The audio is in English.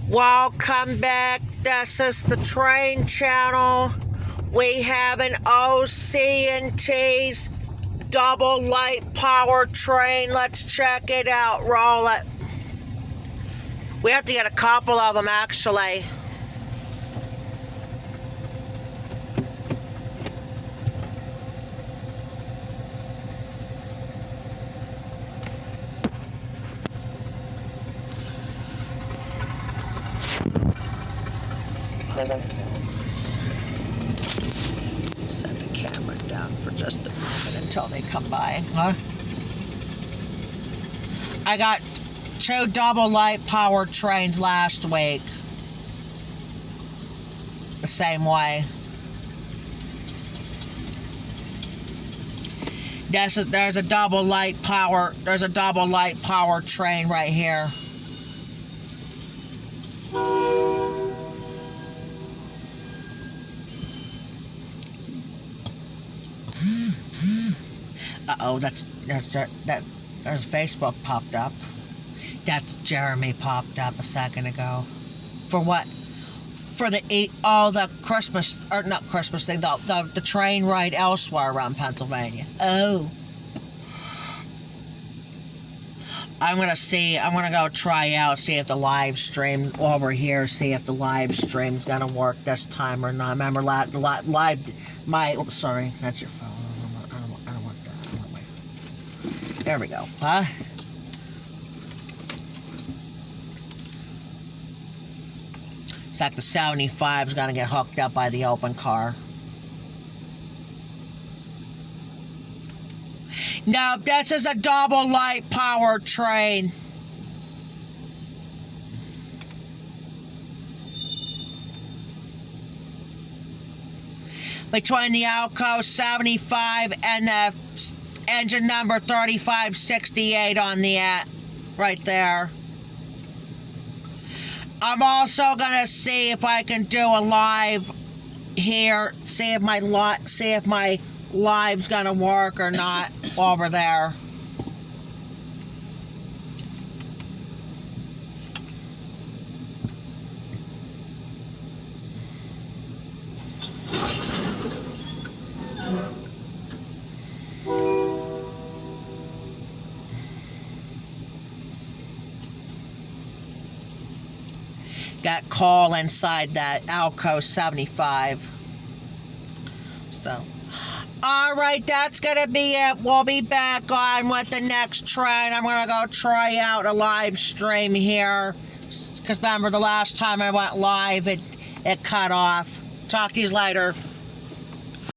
Welcome back. This is the train channel. We have an OC&T's double light power train. Let's check it out. Roll it. We have to get a couple of them actually. Set the camera down for just a moment until they come by. Huh? I got 2 double light power trains last week. The same way. There's a double light power train right here. Uh-oh, there's Facebook popped up. That's Jeremy popped up a second ago. For what? For the Christmas, or not Christmas thing, the train ride elsewhere around Pennsylvania. Oh. I'm gonna go try out, see if the live stream over here, see if the live stream's gonna work this time or not. Remember, oops, sorry, that's your phone. I don't want that. I want my phone. There we go, huh? It's like the 75's gonna get hooked up by the open car. No, this is a double light power train. Between the Alco 75 and the engine number 3568 on the right there. I'm also gonna see if I can do a live here, see if my live's gonna work or not over there. Got coal inside that Alco 75. So, alright, that's gonna be it. We'll be back on with the next train. I'm gonna go try out a live stream here. Because remember, the last time I went live, it cut off. Talk to you later.